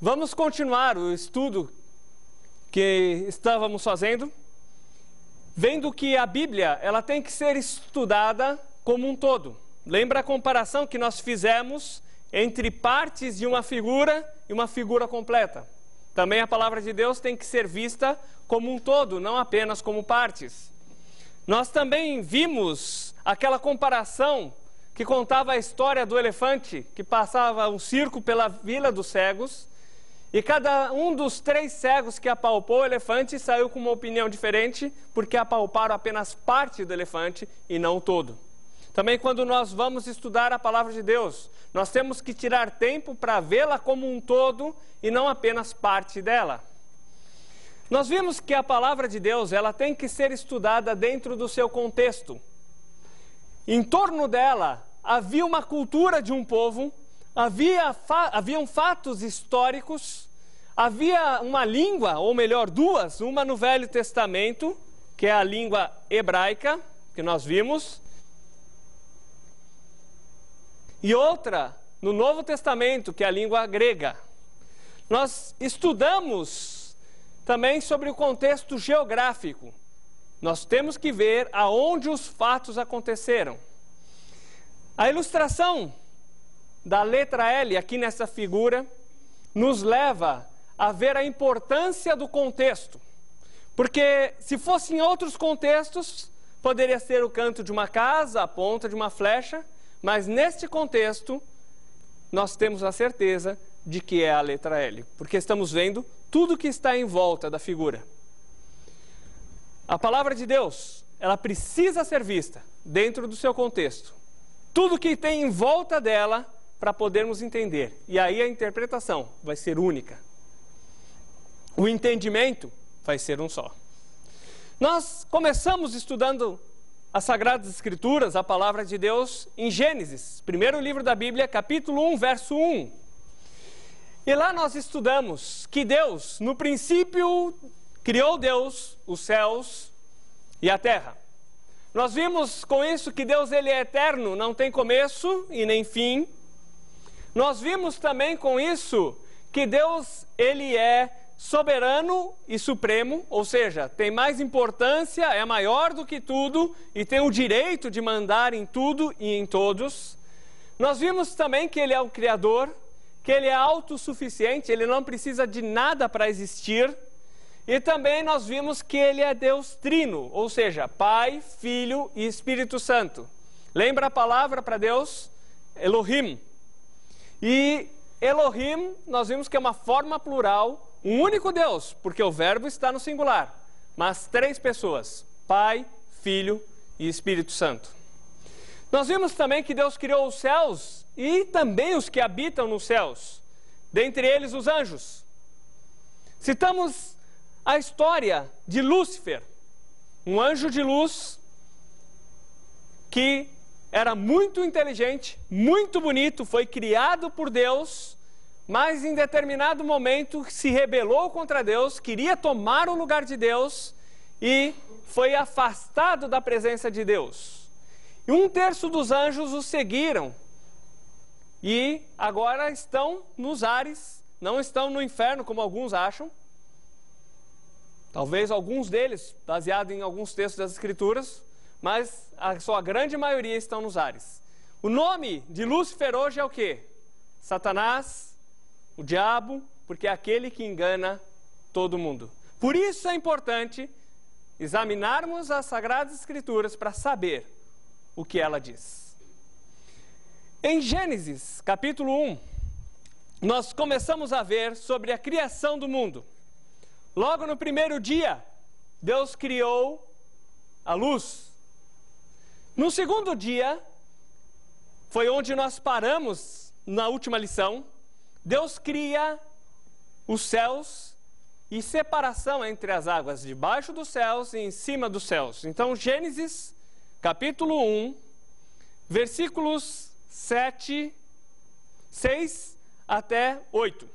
Vamos continuar o estudo que estávamos fazendo, vendo que a Bíblia ela tem que ser estudada como um todo. Lembra a comparação que nós fizemos entre partes de uma figura e uma figura completa? Também a palavra de Deus tem que ser vista como um todo, não apenas como partes. Nós também vimos aquela comparação que contava a história do elefante que passava um circo pela vila dos cegos, e cada um dos 3 cegos que apalpou o elefante saiu com uma opinião diferente, porque apalparam apenas parte do elefante e não o todo. Também quando nós vamos estudar a palavra de Deus, nós temos que tirar tempo para vê-la como um todo e não apenas parte dela. Nós vimos que a palavra de Deus ela tem que ser estudada dentro do seu contexto. Em torno dela havia uma cultura de um povo, haviam fatos históricos, havia uma língua, ou melhor, duas, uma no Velho Testamento, que é a língua hebraica, que nós vimos, e outra no Novo Testamento, que é a língua grega. Nós estudamos também sobre o contexto geográfico. Nós temos que ver aonde os fatos aconteceram. A ilustração da letra L aqui nessa figura nos leva a ver a importância do contexto. Porque se fosse em outros contextos, poderia ser o canto de uma casa, a ponta de uma flecha, mas neste contexto, nós temos a certeza de que é a letra L, porque estamos vendo tudo que está em volta da figura. A palavra de Deus, ela precisa ser vista dentro do seu contexto. Tudo que tem em volta dela, para podermos entender. E aí a interpretação vai ser única. O entendimento vai ser um só. Nós começamos estudando as Sagradas Escrituras, a palavra de Deus, em Gênesis, primeiro livro da Bíblia, capítulo 1, verso 1. E lá nós estudamos que Deus, no princípio, criou Deus os céus e a terra. Nós vimos com isso que Deus ele é eterno, não tem começo e nem fim. Nós vimos também com isso que Deus ele é soberano e supremo, ou seja, tem mais importância, é maior do que tudo e tem o direito de mandar em tudo e em todos. Nós vimos também que ele é o Criador, que ele é autossuficiente, ele não precisa de nada para existir. E também nós vimos que ele é Deus trino, ou seja, Pai, Filho e Espírito Santo. Lembra a palavra para Deus? Elohim. E Elohim, nós vimos que é uma forma plural, um único Deus, porque o verbo está no singular, mas 3 pessoas, Pai, Filho e Espírito Santo. Nós vimos também que Deus criou os céus e também os que habitam nos céus, dentre eles os anjos. Citamos a história de Lúcifer, um anjo de luz que era muito inteligente, muito bonito, foi criado por Deus, mas em determinado momento se rebelou contra Deus, queria tomar o lugar de Deus e foi afastado da presença de Deus. E 1/3 dos anjos o seguiram e agora estão nos ares, não estão no inferno como alguns acham. Talvez alguns deles, baseado em alguns textos das Escrituras, mas a sua grande maioria estão nos ares. O nome de Lúcifer hoje é o quê? Satanás, o diabo, porque é aquele que engana todo mundo. Por isso é importante examinarmos as Sagradas Escrituras para saber o que ela diz. Em Gênesis, capítulo 1, nós começamos a ver sobre a criação do mundo. Logo no primeiro dia, Deus criou a luz. No segundo dia, foi onde nós paramos na última lição, Deus cria os céus e separação entre as águas debaixo dos céus e em cima dos céus. Então, Gênesis, capítulo 1, versículos 6 até 8.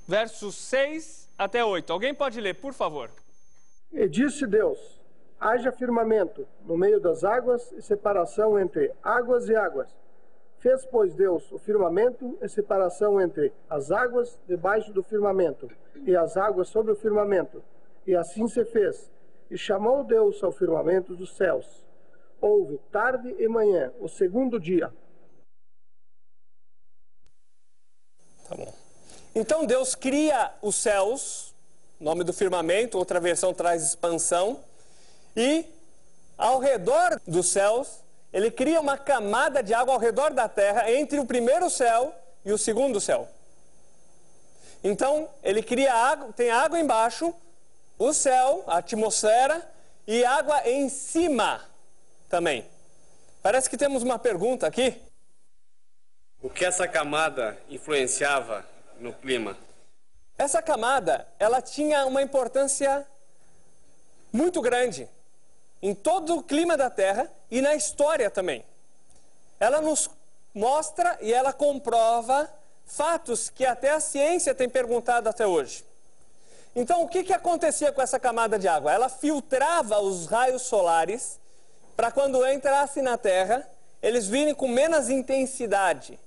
Versos 6 até 8. Alguém pode ler, por favor? E disse Deus: haja firmamento no meio das águas e separação entre águas e águas. Fez, pois, Deus o firmamento e separação entre as águas debaixo do firmamento e as águas sobre o firmamento. E assim se fez. E chamou Deus ao firmamento dos céus. Houve tarde e manhã, o segundo dia. Tá bom. Então Deus cria os céus, nome do firmamento, outra versão traz expansão, e ao redor dos céus, ele cria uma camada de água ao redor da terra, entre o primeiro céu e o segundo céu. Então, ele cria água, tem água embaixo, o céu, a atmosfera, e água em cima também. Parece que temos uma pergunta aqui. O que essa camada influenciava no clima? Essa camada, ela tinha uma importância muito grande em todo o clima da Terra e na história também. Ela nos mostra e ela comprova fatos que até a ciência tem perguntado até hoje. Então, o que acontecia com essa camada de água? Ela filtrava os raios solares para quando entrasse na Terra, eles virem com menos intensidade.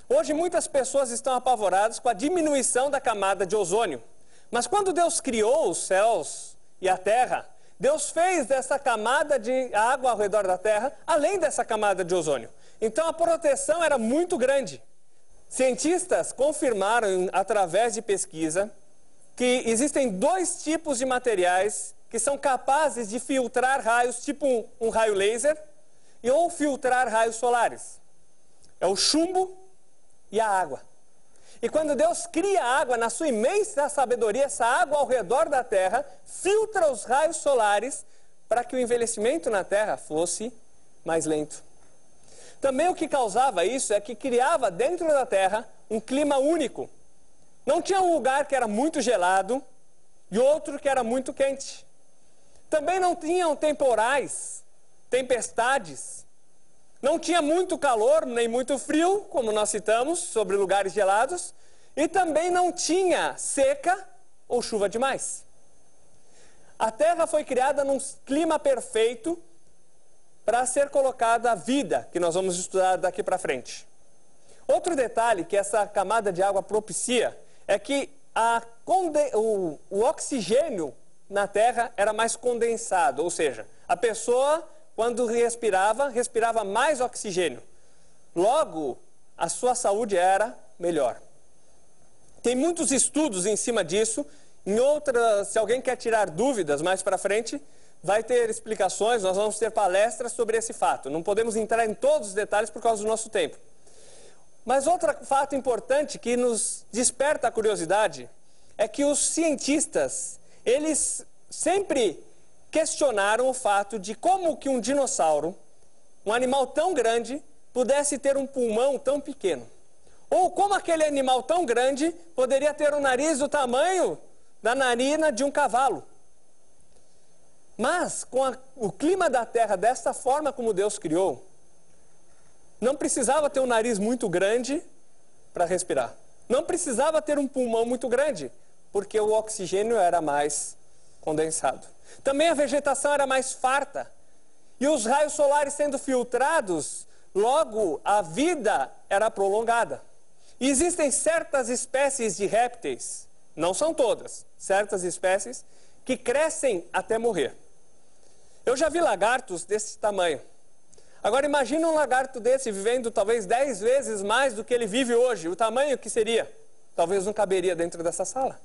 Hoje, muitas pessoas estão apavoradas com a diminuição da camada de ozônio. Mas quando Deus criou os céus e a Terra, Deus fez dessa camada de água ao redor da Terra, além dessa camada de ozônio. Então a proteção era muito grande. Cientistas confirmaram, através de pesquisa, que existem dois tipos de materiais que são capazes de filtrar raios, tipo um raio laser, ou filtrar raios solares. É o chumbo e a água. E quando Deus cria a água, na sua imensa sabedoria, essa água ao redor da Terra filtra os raios solares para que o envelhecimento na Terra fosse mais lento. Também o que causava isso é que criava dentro da Terra um clima único. Não tinha um lugar que era muito gelado e outro que era muito quente. Também não tinham temporais, tempestades. Não tinha muito calor, nem muito frio, como nós citamos, sobre lugares gelados. E também não tinha seca ou chuva demais. A Terra foi criada num clima perfeito para ser colocada a vida, que nós vamos estudar daqui para frente. Outro detalhe que essa camada de água propicia é que o oxigênio na Terra era mais condensado, ou seja, a pessoa, quando respirava mais oxigênio. Logo, a sua saúde era melhor. Tem muitos estudos em cima disso. Se alguém quer tirar dúvidas mais para frente, vai ter explicações, nós vamos ter palestras sobre esse fato. Não podemos entrar em todos os detalhes por causa do nosso tempo. Mas outro fato importante que nos desperta a curiosidade é que os cientistas, eles sempre questionaram o fato de como que um dinossauro, um animal tão grande, pudesse ter um pulmão tão pequeno. Ou como aquele animal tão grande poderia ter um nariz do tamanho da narina de um cavalo. Mas, com o clima da Terra desta forma como Deus criou, não precisava ter um nariz muito grande para respirar. Não precisava ter um pulmão muito grande, porque o oxigênio era mais condensado. Também a vegetação era mais farta. E os raios solares sendo filtrados, logo a vida era prolongada. E existem certas espécies de répteis, não são todas, certas espécies, que crescem até morrer. Eu já vi lagartos desse tamanho. Agora imagine um lagarto desse vivendo talvez 10 vezes mais do que ele vive hoje. O tamanho que seria? Talvez não caberia dentro dessa sala.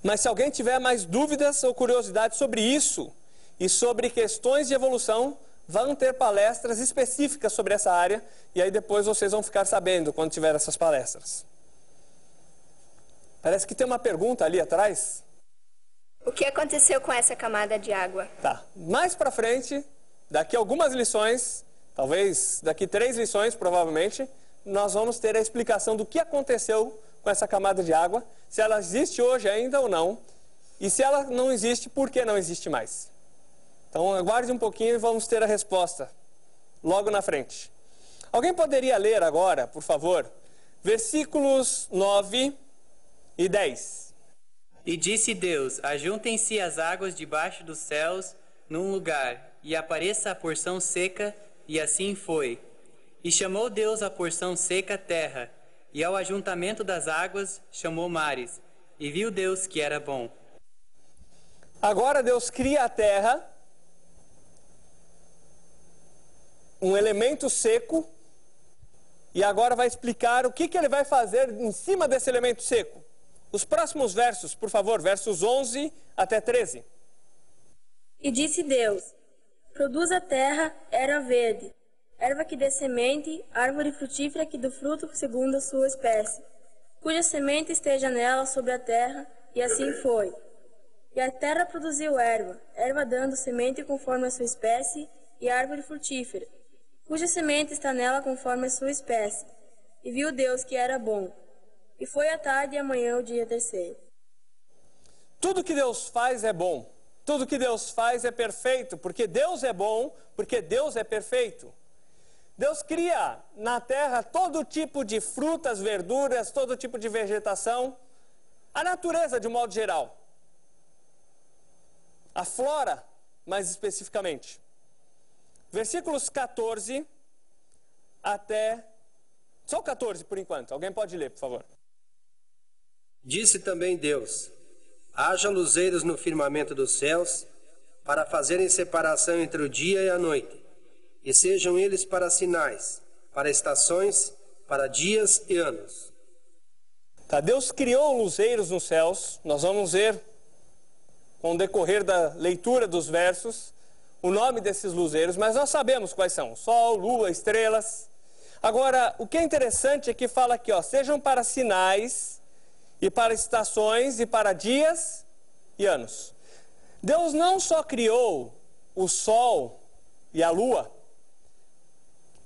Mas se alguém tiver mais dúvidas ou curiosidade sobre isso e sobre questões de evolução, vão ter palestras específicas sobre essa área e aí depois vocês vão ficar sabendo quando tiver essas palestras. Parece que tem uma pergunta ali atrás. O que aconteceu com essa camada de água? Tá, mais para frente, daqui a algumas lições, talvez daqui 3 lições provavelmente, nós vamos ter a explicação do que aconteceu com essa camada de água, se ela existe hoje ainda ou não, e se ela não existe, por que não existe mais. Então aguarde um pouquinho e vamos ter a resposta logo na frente. Alguém poderia ler agora, por favor, versículos 9 e 10. E disse Deus, ajuntem-se as águas debaixo dos céus num lugar, e apareça a porção seca, e assim foi. E chamou Deus a porção seca terra, e ao ajuntamento das águas chamou mares, e viu Deus que era bom. Agora Deus cria a terra, um elemento seco, e agora vai explicar o que ele vai fazer em cima desse elemento seco. Os próximos versos, por favor, versos 11 até 13. E disse Deus: produz a terra erva verde, erva que dê semente, árvore frutífera que dê fruto segundo a sua espécie, cuja semente esteja nela sobre a terra, e assim foi. E a terra produziu erva, erva dando semente conforme a sua espécie, e árvore frutífera, cuja semente está nela conforme a sua espécie. E viu Deus que era bom. E foi a tarde e amanhã o dia terceiro. Tudo que Deus faz é bom. Tudo que Deus faz é perfeito, porque Deus é bom, porque Deus é perfeito. Deus cria na terra todo tipo de frutas, verduras, todo tipo de vegetação, a natureza de um modo geral. A flora, mais especificamente. Versículos 14 até... Só o 14 por enquanto. Alguém pode ler, por favor. Disse também Deus: haja luzeiros no firmamento dos céus, para fazerem separação entre o dia e a noite, e sejam eles para sinais, para estações, para dias e anos. Tá, Deus criou luzeiros nos céus. Nós vamos ver, com o decorrer da leitura dos versos, o nome desses luzeiros, mas nós sabemos quais são: sol, lua, estrelas. Agora, o que é interessante é que fala aqui, ó, sejam para sinais, e para estações, e para dias e anos. Deus não só criou o sol e a lua,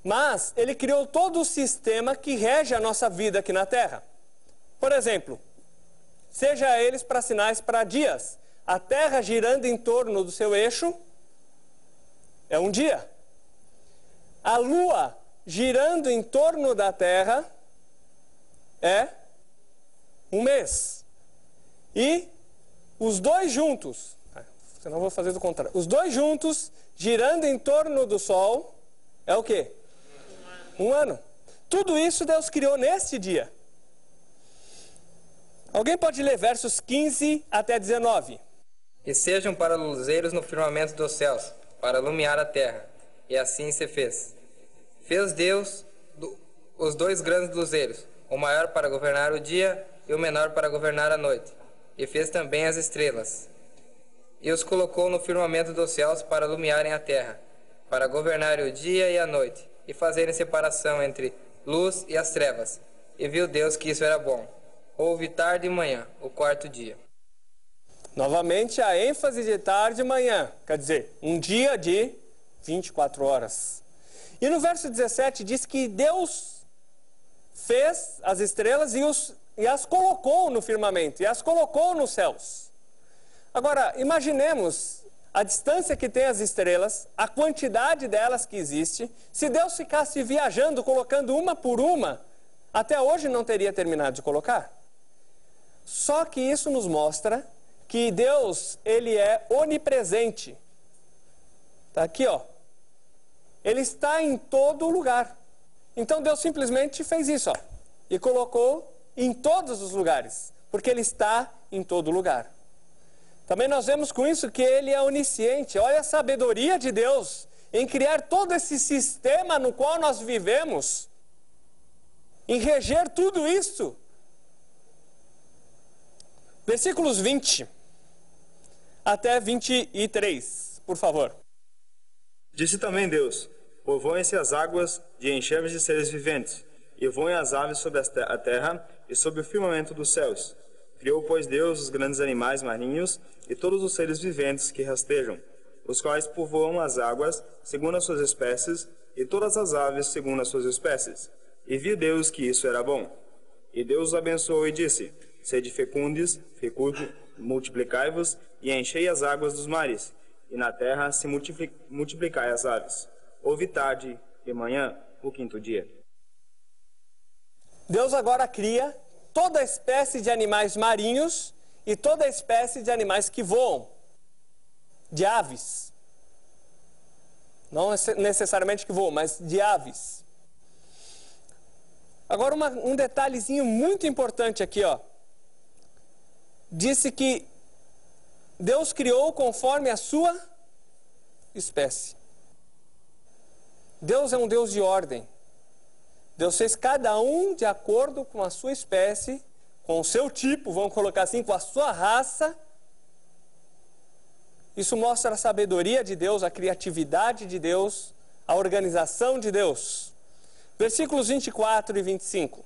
mas Ele criou todo o sistema que rege a nossa vida aqui na Terra. Por exemplo, seja eles para sinais para dias. A Terra girando em torno do seu eixo é um dia. A lua girando em torno da Terra é um mês. E os dois juntos, senão eu vou fazer do contrário. Os dois juntos, girando em torno do Sol, é o quê? Um ano. Tudo isso Deus criou neste dia. Alguém pode ler versos 15 até 19? E sejam para luzeiros no firmamento dos céus, para iluminar a terra. E assim se fez. Fez Deus os dois grandes luzeiros, o maior para governar o dia e o menor para governar a noite. E fez também as estrelas. E os colocou no firmamento dos céus para iluminarem a terra, para governarem o dia e a noite, e fazerem separação entre luz e as trevas. E viu Deus que isso era bom. Houve tarde e manhã, o quarto dia. Novamente a ênfase de tarde e manhã, quer dizer, um dia de 24 horas. E no verso 17 diz que Deus fez as estrelas e as colocou no firmamento, e as colocou nos céus. Agora, imaginemos a distância que tem as estrelas, a quantidade delas que existe. Se Deus ficasse viajando, colocando uma por uma, até hoje não teria terminado de colocar. Só que isso nos mostra que Deus, Ele é onipresente. Está aqui, ó. Ele está em todo lugar. Então Deus simplesmente fez isso, ó, e colocou em todos os lugares, porque Ele está em todo lugar. Também nós vemos com isso que Ele é onisciente. Olha a sabedoria de Deus em criar todo esse sistema no qual nós vivemos, em reger tudo isso. Versículos 20 até 23, por favor. Disse também Deus: povoem-se as águas de enxames de seres viventes, e voem as aves sobre a terra e sobre o firmamento dos céus. Criou, pois, Deus os grandes animais marinhos e todos os seres viventes que rastejam, os quais povoam as águas segundo as suas espécies, e todas as aves segundo as suas espécies. E viu Deus que isso era bom. E Deus os abençoou e disse: sede fecundes, multiplicai-vos e enchei as águas dos mares, e na terra se multiplicai as aves. Houve tarde e manhã, o quinto dia. Deus agora cria toda espécie de animais marinhos e toda espécie de animais que voam, de aves. Não necessariamente que voam, mas de aves. Agora um detalhezinho muito importante aqui, ó. Disse que Deus criou conforme a sua espécie. Deus é um Deus de ordem. Deus fez cada um de acordo com a sua espécie, com o seu tipo, vamos colocar assim, com a sua raça. Isso mostra a sabedoria de Deus, a criatividade de Deus, a organização de Deus. Versículos 24 e 25.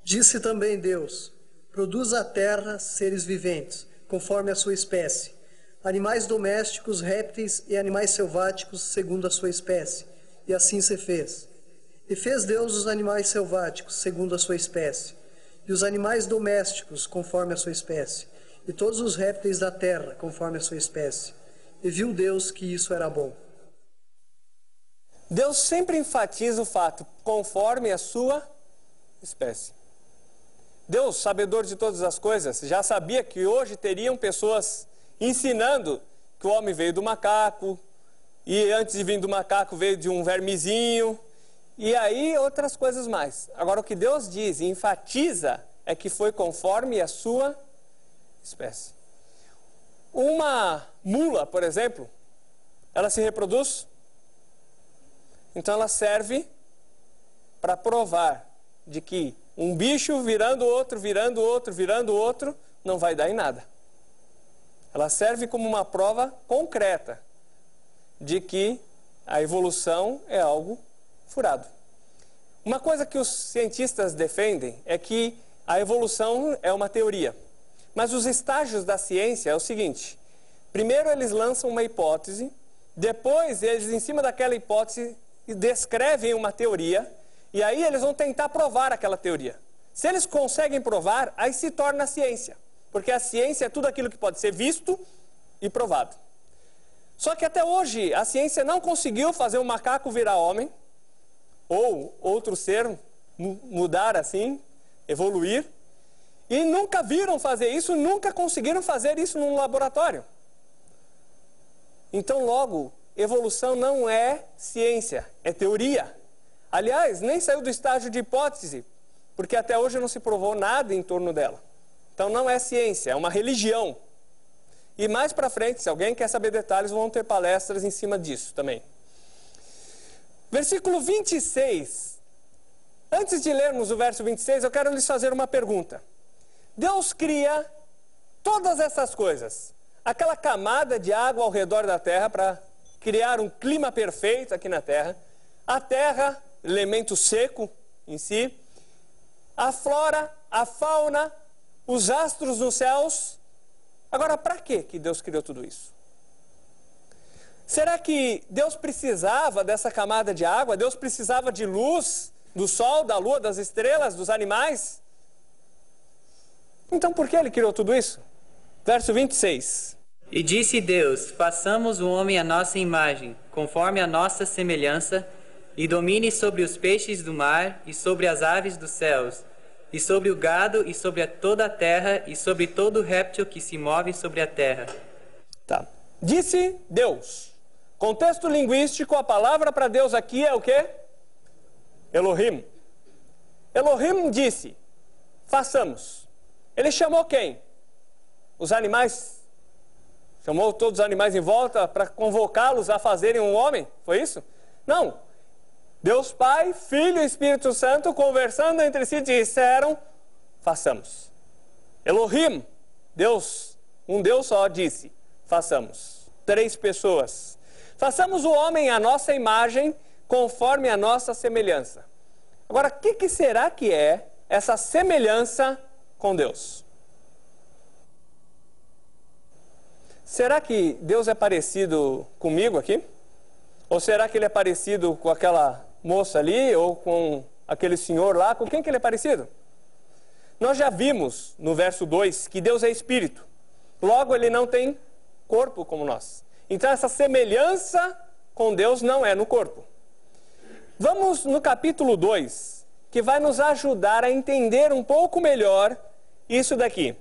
Disse também Deus: produza a terra seres viventes, conforme a sua espécie, animais domésticos, répteis e animais selváticos, segundo a sua espécie. E assim se fez. E fez Deus os animais selváticos, segundo a sua espécie, e os animais domésticos, conforme a sua espécie, e todos os répteis da terra, conforme a sua espécie. E viu Deus que isso era bom. Deus sempre enfatiza o fato, conforme a sua espécie. Deus, sabedor de todas as coisas, já sabia que hoje teriam pessoas ensinando que o homem veio do macaco, e antes de vir do macaco veio de um vermezinho, e aí outras coisas mais. Agora o que Deus diz e enfatiza é que foi conforme a sua espécie. Uma mula, por exemplo, ela se reproduz? Então ela serve para provar de que um bicho virando outro, virando outro, virando outro, não vai dar em nada. Ela serve como uma prova concreta de que a evolução é algo furado. Uma coisa que os cientistas defendem é que a evolução é uma teoria. Mas os estágios da ciência é o seguinte: primeiro eles lançam uma hipótese, depois eles, em cima daquela hipótese, descrevem uma teoria, e aí eles vão tentar provar aquela teoria. Se eles conseguem provar, aí se torna ciência. Porque a ciência é tudo aquilo que pode ser visto e provado. Só que até hoje a ciência não conseguiu fazer um macaco virar homem, ou outro ser mudar assim, evoluir, e nunca viram fazer isso, nunca conseguiram fazer isso num laboratório. Então logo, evolução não é ciência, é teoria. Aliás, nem saiu do estágio de hipótese, porque até hoje não se provou nada em torno dela. Então não é ciência, é uma religião. E mais para frente, se alguém quer saber detalhes, vão ter palestras em cima disso também. Versículo 26. Antes de lermos o verso 26, eu quero lhes fazer uma pergunta. Deus cria todas essas coisas, aquela camada de água ao redor da terra para criar um clima perfeito aqui na terra, a terra, elemento seco em si, a flora, a fauna, os astros nos céus. Agora, para que Deus criou tudo isso? Será que Deus precisava dessa camada de água? Deus precisava de luz, do sol, da lua, das estrelas, dos animais? Então, por que Ele criou tudo isso? Verso 26. E disse Deus: façamos o homem à nossa imagem, conforme a nossa semelhança, e domine sobre os peixes do mar, e sobre as aves dos céus, e sobre o gado, e sobre toda a terra, e sobre todo réptil que se move sobre a terra. Tá. Disse Deus. Contexto linguístico, a palavra para Deus aqui é o quê? Elohim. Elohim disse: façamos. Ele chamou quem? Os animais. Chamou todos os animais em volta para convocá-los a fazerem um homem? Foi isso? Não. Deus Pai, Filho e Espírito Santo, conversando entre si, disseram: façamos. Elohim, Deus, um Deus só, disse: façamos. 3 pessoas. Façamos o homem à nossa imagem, conforme a nossa semelhança. Agora, o que será que é essa semelhança com Deus? Será que Deus é parecido comigo aqui? Ou será que Ele é parecido com aquela moça ali, ou com aquele senhor lá? Com quem que Ele é parecido? Nós já vimos no verso 2 que Deus é Espírito. Logo, Ele não tem corpo como nós. Então essa semelhança com Deus não é no corpo. Vamos no capítulo 2, que vai nos ajudar a entender um pouco melhor isso daqui.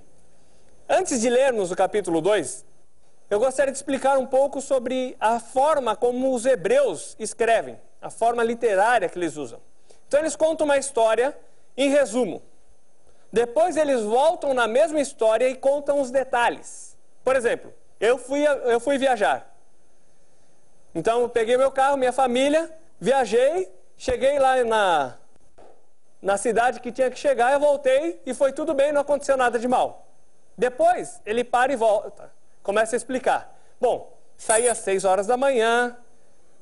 Antes de lermos o capítulo 2, eu gostaria de explicar um pouco sobre a forma como os hebreus escrevem, a forma literária que eles usam. Então eles contam uma história em resumo. Depois eles voltam na mesma história e contam os detalhes. Por exemplo, eu fui viajar. Então eu peguei meu carro, minha família, viajei, cheguei lá na cidade que tinha que chegar, eu voltei e foi tudo bem, não aconteceu nada de mal. Depois ele para e volta, começa a explicar. Bom, saí às 6 horas da manhã,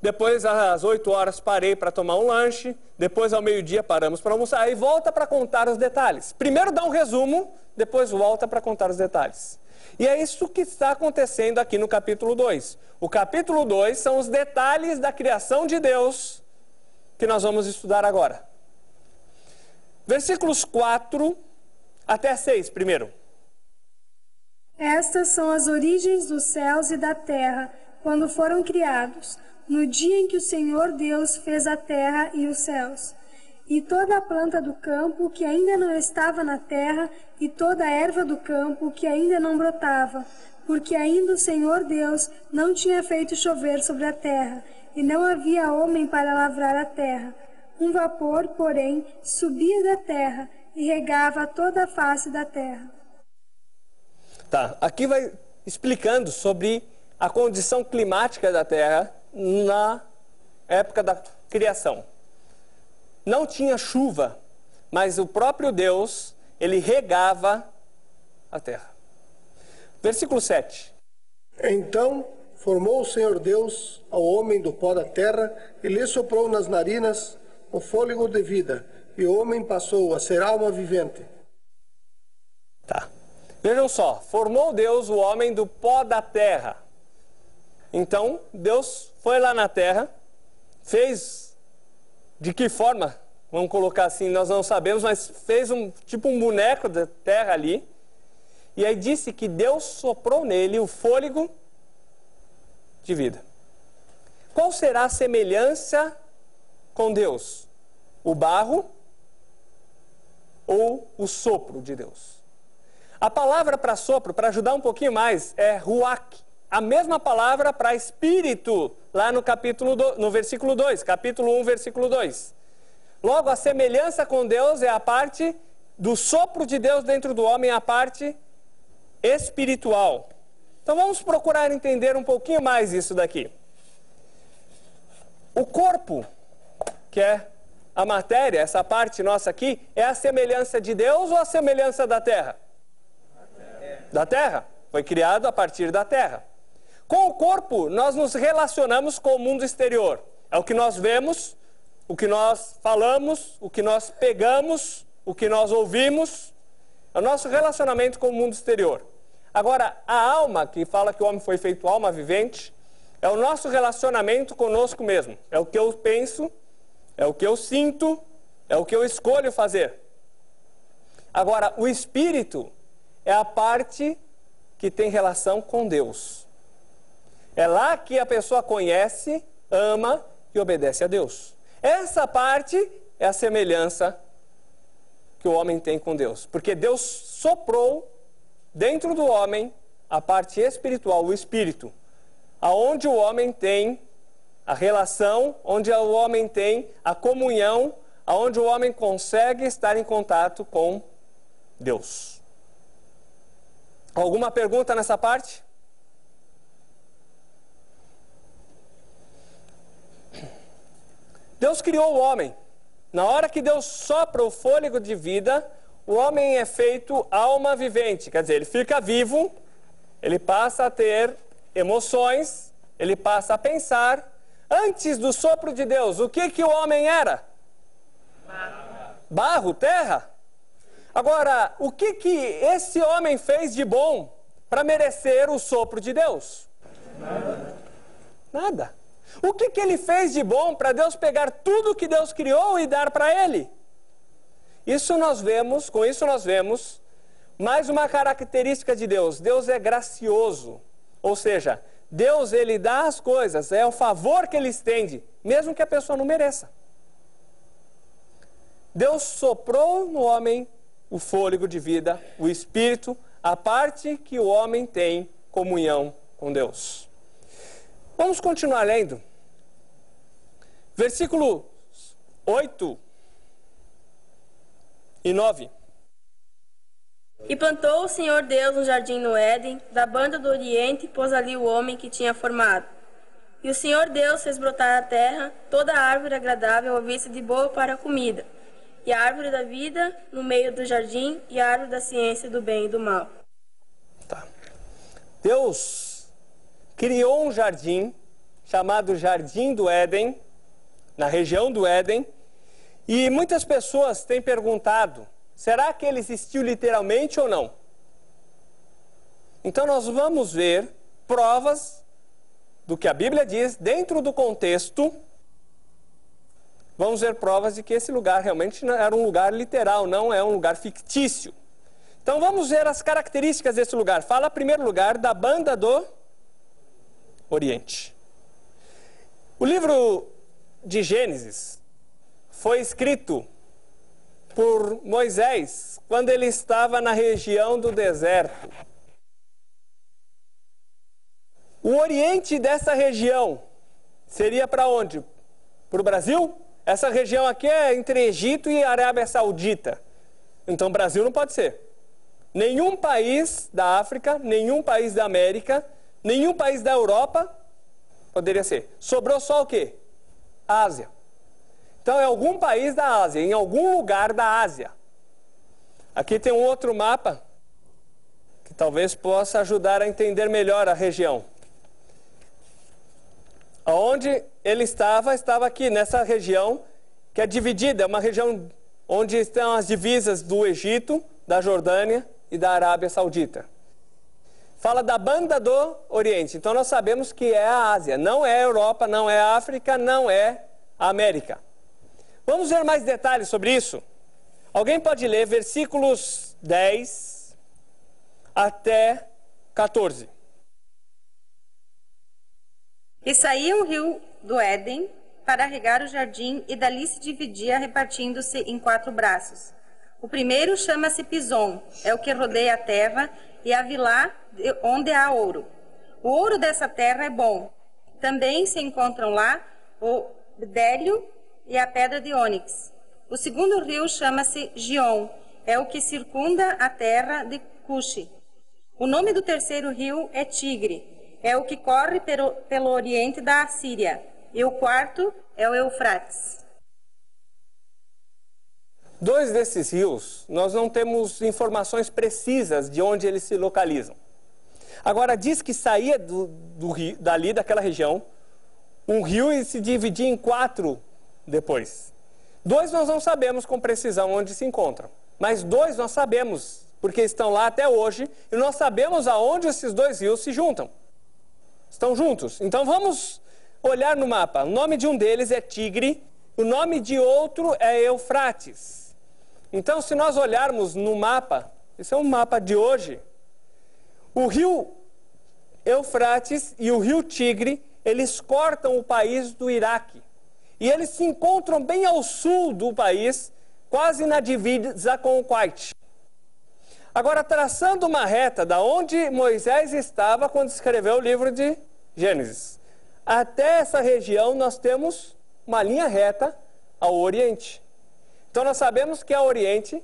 depois às 8 horas parei para tomar um lanche, depois ao meio-dia paramos para almoçar, aí volta para contar os detalhes. Primeiro dá um resumo, depois volta para contar os detalhes. E é isso que está acontecendo aqui no capítulo 2. O capítulo 2 são os detalhes da criação de Deus que nós vamos estudar agora. Versículos 4 até 6 primeiro. Estas são as origens dos céus e da terra, quando foram criados, no dia em que o Senhor Deus fez a terra e os céus. E toda a planta do campo que ainda não estava na terra, e toda a erva do campo que ainda não brotava, porque ainda o Senhor Deus não tinha feito chover sobre a terra, e não havia homem para lavrar a terra. Um vapor, porém, subia da terra e regava toda a face da terra. Tá, aqui vai explicando sobre a condição climática da terra na época da criação. Não tinha chuva, mas o próprio Deus, ele regava a terra. Versículo 7. Então formou o Senhor Deus ao homem do pó da terra e lhe soprou nas narinas o fôlego de vida, e o homem passou a ser alma vivente. Tá. Vejam só, formou Deus o homem do pó da terra. Então, Deus foi lá na terra, fez, de que forma, vamos colocar assim, nós não sabemos, mas fez tipo um boneco da terra ali, e aí disse que Deus soprou nele o fôlego de vida. Qual será a semelhança com Deus? O barro ou o sopro de Deus? A palavra para sopro, para ajudar um pouquinho mais, é ruach. A mesma palavra para espírito, lá no versículo 2, capítulo 1, versículo 2. Logo, a semelhança com Deus é a parte do sopro de Deus dentro do homem, a parte espiritual. Então vamos procurar entender um pouquinho mais isso daqui. O corpo, que é a matéria, essa parte nossa aqui, é a semelhança de Deus ou a semelhança da terra? Da terra. Foi criado a partir da terra. Com o corpo, nós nos relacionamos com o mundo exterior. É o que nós vemos, o que nós falamos, o que nós pegamos, o que nós ouvimos. É o nosso relacionamento com o mundo exterior. Agora, a alma, que fala que o homem foi feito alma vivente, é o nosso relacionamento conosco mesmo. É o que eu penso, é o que eu sinto, é o que eu escolho fazer. Agora, o espírito é a parte que tem relação com Deus. É lá que a pessoa conhece, ama e obedece a Deus. Essa parte é a semelhança que o homem tem com Deus. Porque Deus soprou dentro do homem a parte espiritual, o espírito, aonde o homem tem a relação, onde o homem tem a comunhão, aonde o homem consegue estar em contato com Deus. Alguma pergunta nessa parte? Deus criou o homem. Na hora que Deus sopra o fôlego de vida, o homem é feito alma vivente. Quer dizer, ele fica vivo, ele passa a ter emoções, ele passa a pensar. Antes do sopro de Deus, o que o homem era? Barro, terra. Agora, o que esse homem fez de bom para merecer o sopro de Deus? Nada. O que ele fez de bom para Deus pegar tudo que Deus criou e dar para ele? Com isso nós vemos mais uma característica de Deus. Deus é gracioso. Ou seja, Deus, ele dá as coisas, é o favor que ele estende, mesmo que a pessoa não mereça. Deus soprou no homem o fôlego de vida, o espírito, a parte que o homem tem comunhão com Deus. Vamos continuar lendo. Versículo 8 e 9. E plantou o Senhor Deus um jardim no Éden, da banda do Oriente, e pôs ali o homem que tinha formado. E o Senhor Deus fez brotar na terra toda a árvore agradável à vista de boa para a comida, e a árvore da vida no meio do jardim, e a árvore da ciência do bem e do mal. Tá. Deus criou um jardim chamado Jardim do Éden, na região do Éden, e muitas pessoas têm perguntado, será que ele existiu literalmente ou não? Então nós vamos ver provas do que a Bíblia diz dentro do contexto. Vamos ver provas de que esse lugar realmente era um lugar literal, não é um lugar fictício. Então vamos ver as características desse lugar. Fala, em primeiro lugar, da banda do Oriente. O livro de Gênesis foi escrito por Moisés quando ele estava na região do deserto. O oriente dessa região seria para onde? Para o Brasil? Essa região aqui é entre Egito e Arábia Saudita. Então Brasil não pode ser. Nenhum país da África, nenhum país da América, nenhum país da Europa poderia ser. Sobrou só o quê? Ásia. Então é algum país da Ásia, em algum lugar da Ásia. Aqui tem um outro mapa que talvez possa ajudar a entender melhor a região. Onde ele estava aqui nessa região que é dividida, é uma região onde estão as divisas do Egito, da Jordânia e da Arábia Saudita. Fala da banda do Oriente, então nós sabemos que é a Ásia, não é a Europa, não é a África, não é a América. Vamos ver mais detalhes sobre isso? Alguém pode ler versículos 10 até 14. E saía um rio do Éden para regar o jardim, e dali se dividia, repartindo-se em 4 braços. O primeiro chama-se Pison, é o que rodeia a terra, e Havilá, onde há ouro. O ouro dessa terra é bom. Também se encontram lá o bdélio e a pedra de ônix. O segundo rio chama-se Gion, é o que circunda a terra de Cuxi. O nome do terceiro rio é Tigre, é o que corre pelo oriente da Assíria. E o quarto é o Eufrates. 2 desses rios, nós não temos informações precisas de onde eles se localizam. Agora, diz que saía dali, daquela região, um rio e se dividia em 4 depois. 2 nós não sabemos com precisão onde se encontram. Mas 2 nós sabemos, porque estão lá até hoje, e nós sabemos aonde esses 2 rios se juntam. Estão juntos. Então vamos olhar no mapa. O nome de um deles é Tigre, o nome de outro é Eufrates. Então, se nós olharmos no mapa, esse é um mapa de hoje, o rio Eufrates e o rio Tigre, eles cortam o país do Iraque. E eles se encontram bem ao sul do país, quase na divisa com o Kuwait. Agora, traçando uma reta da onde Moisés estava quando escreveu o livro de Gênesis, até essa região nós temos uma linha reta ao Oriente. Então nós sabemos que é o Oriente,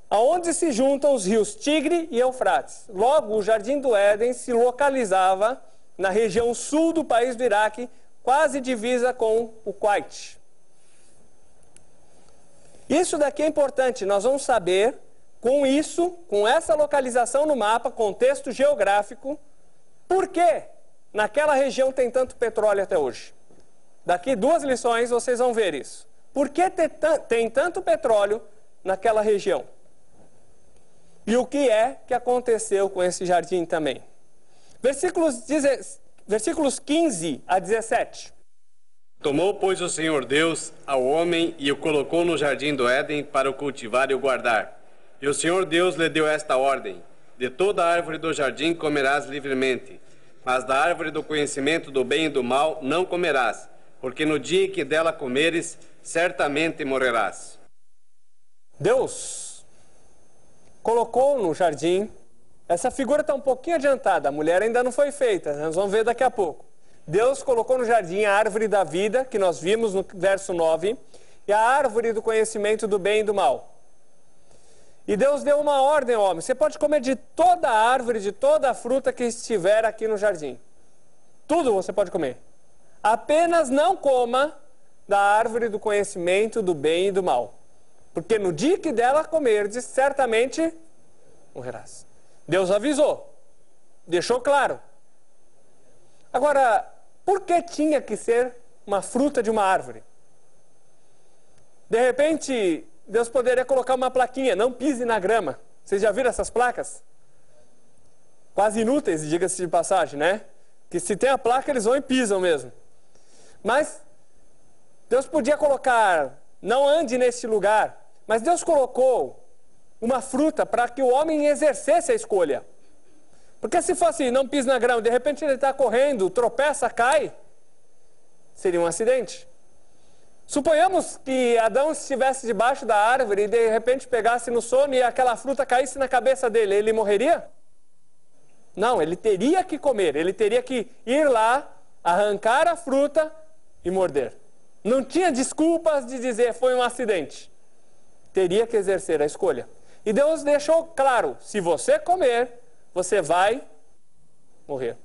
aonde se juntam os rios Tigre e Eufrates. Logo, o Jardim do Éden se localizava na região sul do país do Iraque, quase divisa com o Kuwait. Isso daqui é importante, nós vamos saber, com isso, com essa localização no mapa, contexto geográfico, por que naquela região tem tanto petróleo até hoje. Daqui 2 lições vocês vão ver isso. Por que tem tanto petróleo naquela região? E o que é que aconteceu com esse jardim também? Versículos 15 a 17. Tomou, pois, o Senhor Deus ao homem e o colocou no jardim do Éden para o cultivar e o guardar. E o Senhor Deus lhe deu esta ordem: de toda árvore do jardim comerás livremente, mas da árvore do conhecimento do bem e do mal não comerás, porque no dia em que dela comeres, certamente morrerás. Deus colocou no jardim Essa figura está um pouquinho adiantada, a mulher ainda não foi feita, nós vamos ver daqui a pouco. Deus colocou no jardim a árvore da vida, que nós vimos no verso 9, e a árvore do conhecimento do bem e do mal. E Deus deu uma ordem ao homem: você pode comer de toda a árvore, de toda a fruta que estiver aqui no jardim. Tudo você pode comer. Apenas não coma da árvore do conhecimento do bem e do mal. Porque no dia que dela comerdes, certamente morrerás. Deus avisou. Deixou claro. Agora, por que tinha que ser uma fruta de uma árvore? De repente, Deus poderia colocar uma plaquinha: não pise na grama. Vocês já viram essas placas? Quase inúteis, diga-se de passagem, né? Que se tem a placa, eles vão e pisam mesmo. Mas Deus podia colocar: não ande neste lugar. Mas Deus colocou uma fruta para que o homem exercesse a escolha. Porque se fosse não pise na grama, de repente ele está correndo, tropeça, cai, seria um acidente. Suponhamos que Adão estivesse debaixo da árvore e de repente pegasse no sono e aquela fruta caísse na cabeça dele, ele morreria? Não, ele teria que comer, ele teria que ir lá, arrancar a fruta e morder. Não tinha desculpas de dizer foi um acidente. Teria que exercer a escolha. E Deus deixou claro: se você comer, você vai morrer.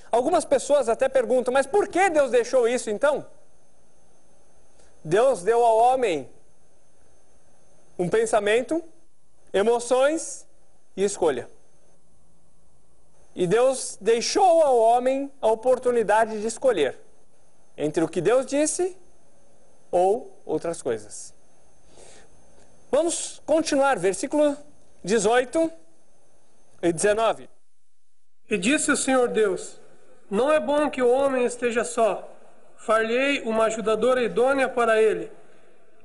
Algumas pessoas até perguntam: mas por que Deus deixou isso então? Deus deu ao homem um pensamento, emoções e escolha. E Deus deixou ao homem a oportunidade de escolher entre o que Deus disse ou outras coisas. Vamos continuar, versículo 18 e 19. E disse o Senhor Deus: não é bom que o homem esteja só. Far-lhe-ei uma ajudadora idônea para ele.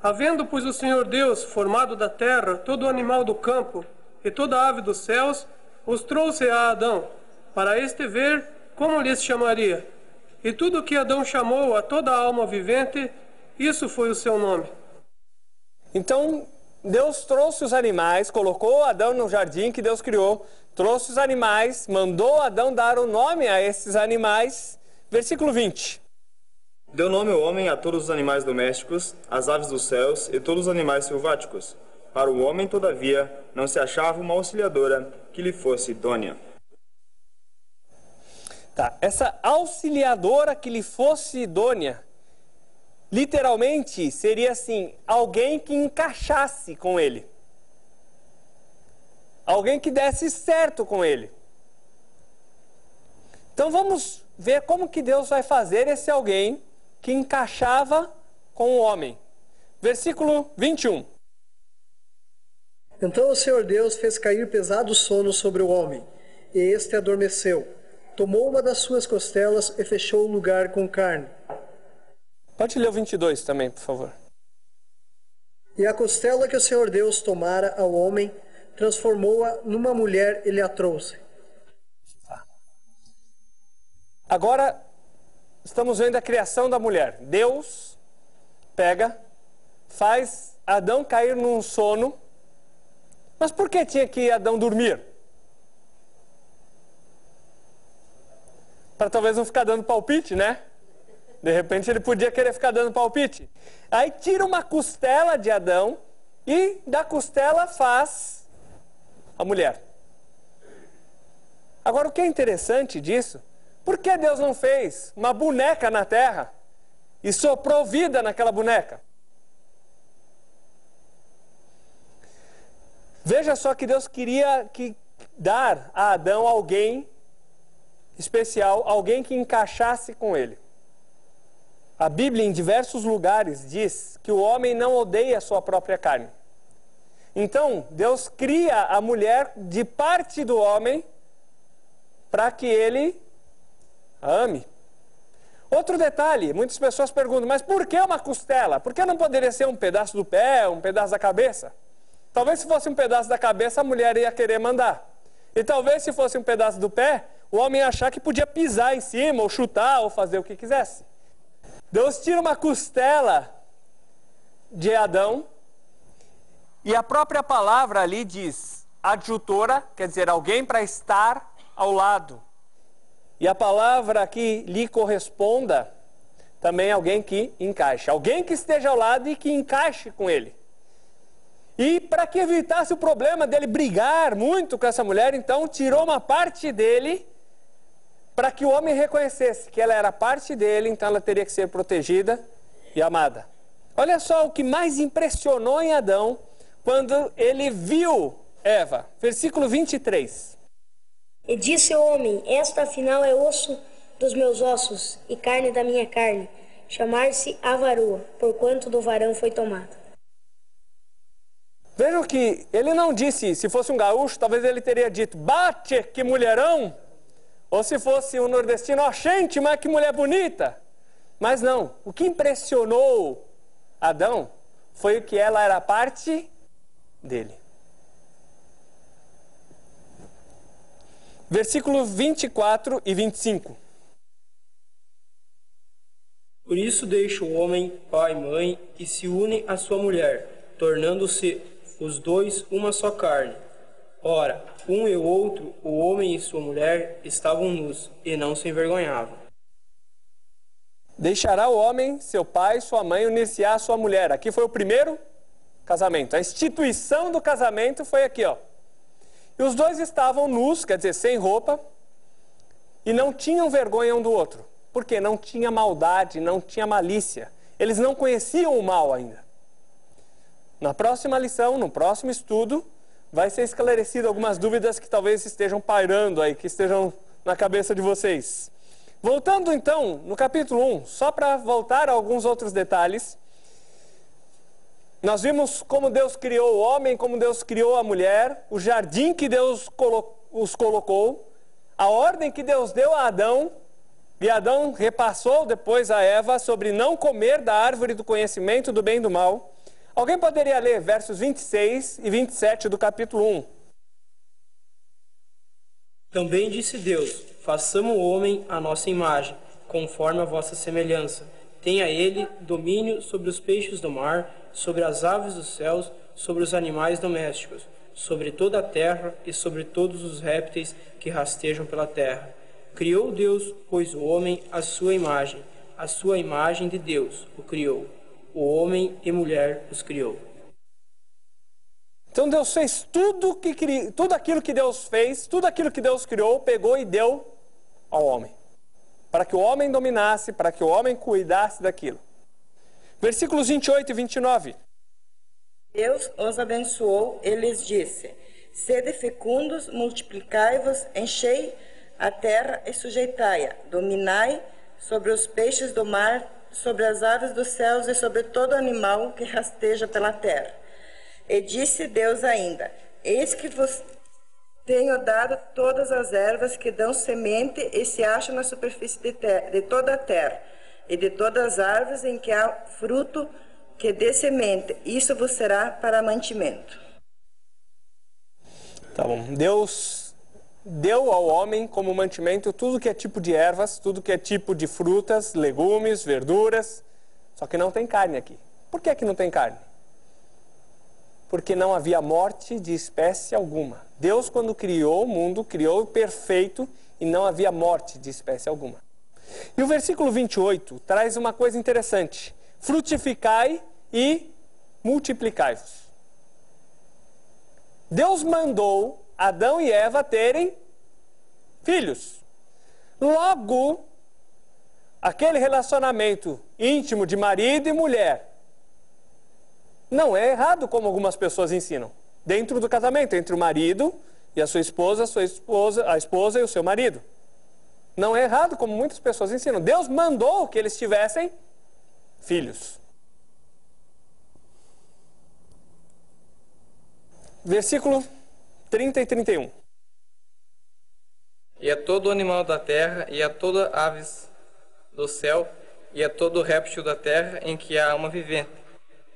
Havendo, pois, o Senhor Deus formado da terra todo animal do campo e toda ave dos céus, os trouxe a Adão, para este ver como lhes chamaria. E tudo que Adão chamou a toda alma vivente, isso foi o seu nome. Então, Deus trouxe os animais, colocou Adão no jardim que Deus criou, trouxe os animais, mandou Adão dar o nome a esses animais. Versículo 20. Deu nome ao homem a todos os animais domésticos, às aves dos céus e todos os animais selváticos. Para o homem, todavia, não se achava uma auxiliadora que lhe fosse idônea. Tá, essa auxiliadora que lhe fosse idônea, literalmente seria assim: alguém que encaixasse com ele. Alguém que desse certo com ele. Então vamos ver como que Deus vai fazer esse alguém que encaixava com o homem. Versículo 21. Então o Senhor Deus fez cair pesado sono sobre o homem, e este adormeceu. Tomou uma das suas costelas e fechou o lugar com carne. Pode ler o 22 também, por favor. E a costela que o Senhor Deus tomara ao homem, transformou-a numa mulher e lhe a trouxe. Agora, estamos vendo a criação da mulher. Deus pega, faz Adão cair num sono. Mas por que tinha que Adão dormir? Para talvez não ficar dando palpite, né? De repente ele podia querer ficar dando palpite. Aí tira uma costela de Adão e da costela faz a mulher. Agora o que é interessante disso? Por que Deus não fez uma boneca na terra e soprou vida naquela boneca? Veja só que Deus queria dar a Adão alguém especial, alguém que encaixasse com ele. A Bíblia, em diversos lugares, diz que o homem não odeia a sua própria carne. Então, Deus cria a mulher de parte do homem para que ele a ame. Outro detalhe, muitas pessoas perguntam: mas por que uma costela? Por que não poderia ser um pedaço do pé, um pedaço da cabeça? Talvez se fosse um pedaço da cabeça, a mulher ia querer mandar. E talvez se fosse um pedaço do pé, o homem ia achar que podia pisar em cima, ou chutar, ou fazer o que quisesse. Deus tira uma costela de Adão, e a própria palavra ali diz adjutora, quer dizer, alguém para estar ao lado. E a palavra que lhe corresponda, também alguém que encaixe. Alguém que esteja ao lado e que encaixe com ele. E para que evitasse o problema dele brigar muito com essa mulher, então tirou uma parte dele para que o homem reconhecesse que ela era parte dele, então ela teria que ser protegida e amada. Olha só o que mais impressionou em Adão quando ele viu Eva. Versículo 23. E disse o homem: esta afinal é osso dos meus ossos e carne da minha carne, chamar-se a varoa, porquanto do varão foi tomado. Vejam que ele não disse, se fosse um gaúcho, talvez ele teria dito, bate, que mulherão. Ou se fosse um nordestino, ó, gente, mas que mulher bonita. Mas não, o que impressionou Adão foi que ela era parte dele. Versículo 24 e 25. Por isso deixa o homem pai e mãe e se une à sua mulher, tornando-se os dois uma só carne. Ora, um e o outro, o homem e sua mulher, estavam nus e não se envergonhavam. Deixará o homem, seu pai, sua mãe, unir-se à sua mulher. Aqui foi o primeiro casamento. A instituição do casamento foi aqui, ó. E os dois estavam nus, quer dizer, sem roupa, e não tinham vergonha um do outro. Porque não tinha maldade, não tinha malícia. Eles não conheciam o mal ainda. Na próxima lição, no próximo estudo, vai ser esclarecido algumas dúvidas que talvez estejam pairando aí, que estejam na cabeça de vocês. Voltando então, no capítulo 1, só para voltar a alguns outros detalhes, nós vimos como Deus criou o homem, como Deus criou a mulher, o jardim que Deus os colocou, a ordem que Deus deu a Adão, e Adão repassou depois a Eva sobre não comer da árvore do conhecimento do bem e do mal. Alguém poderia ler versos 26 e 27 do capítulo 1. Também disse Deus, façamos o homem à nossa imagem, conforme a vossa semelhança. Tenha ele domínio sobre os peixes do mar, sobre as aves dos céus, sobre os animais domésticos, sobre toda a terra e sobre todos os répteis que rastejam pela terra. Criou Deus, pois, o homem à sua imagem de Deus o criou. O homem e mulher os criou. Então Deus fez tudo aquilo que Deus fez, tudo aquilo que Deus criou, pegou e deu ao homem. Para que o homem dominasse, para que o homem cuidasse daquilo. Versículos 28 e 29. Deus os abençoou e lhes disse: sede fecundos, multiplicai-vos, enchei a terra e sujeitai-a, dominai sobre os peixes do mar, sobre as aves dos céus e sobre todo animal que rasteja pela terra. E disse Deus ainda: eis que vos tenho dado todas as ervas que dão semente e se acham na superfície de toda a terra, e de todas as árvores em que há fruto que dê semente, isso vos será para mantimento. Tá bom. Deus deu ao homem como mantimento tudo que é tipo de ervas, tudo que é tipo de frutas, legumes, verduras, só que não tem carne aqui. Por que que não tem carne? Porque não havia morte de espécie alguma. Deus, quando criou o mundo, criou perfeito e não havia morte de espécie alguma. E o versículo 28 traz uma coisa interessante. Frutificai e multiplicai-vos. Deus mandou Adão e Eva terem filhos. Logo, aquele relacionamento íntimo de marido e mulher não é errado como algumas pessoas ensinam. Dentro do casamento, entre o marido e a esposa e o seu marido. Não é errado como muitas pessoas ensinam. Deus mandou que eles tivessem filhos. Versículo 30 e 31. E a todo animal da terra, e a toda aves do céu, e a todo réptil da terra em que há uma vivente.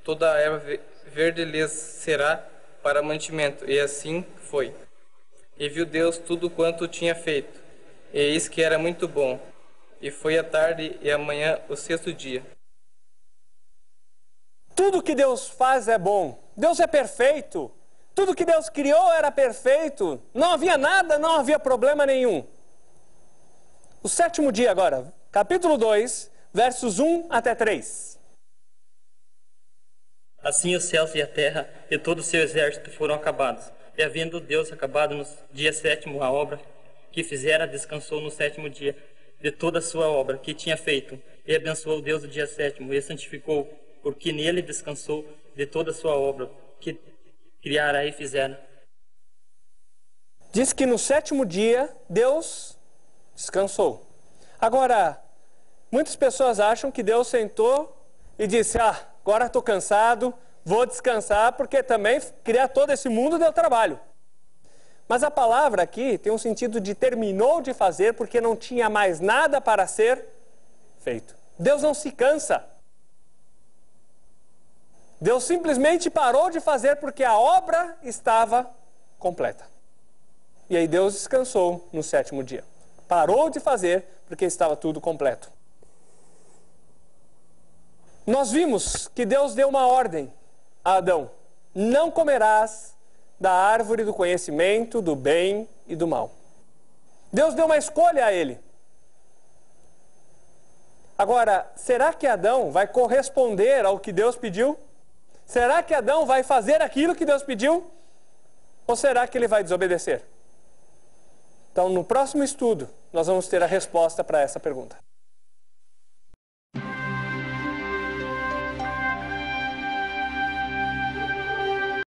Toda a erva verde lhes será para mantimento. E assim foi. E viu Deus tudo quanto tinha feito, e eis que era muito bom. E foi a tarde e a manhã o sexto dia. Tudo que Deus faz é bom. Deus é perfeito. Tudo que Deus criou era perfeito, não havia nada, não havia problema nenhum. O sétimo dia agora, capítulo 2, versos 1 até 3. Assim os céus e a terra e todo o seu exército foram acabados. E havendo Deus acabado no dia sétimo a obra que fizera, descansou no sétimo dia de toda a sua obra que tinha feito. E abençoou Deus o dia sétimo e santificou, porque nele descansou de toda a sua obra que criara e fizera. Diz que no sétimo dia Deus descansou. Agora, muitas pessoas acham que Deus sentou e disse: agora estou cansado, vou descansar, porque também criar todo esse mundo deu trabalho. Mas a palavra aqui tem um sentido de terminou de fazer, porque não tinha mais nada para ser feito. Deus não se cansa. Deus simplesmente parou de fazer porque a obra estava completa. E aí Deus descansou no sétimo dia. Parou de fazer porque estava tudo completo. Nós vimos que Deus deu uma ordem a Adão: não comerás da árvore do conhecimento do bem e do mal. Deus deu uma escolha a ele. Agora, será que Adão vai corresponder ao que Deus pediu? Será que Adão vai fazer aquilo que Deus pediu? Ou será que ele vai desobedecer? Então, no próximo estudo, nós vamos ter a resposta para essa pergunta.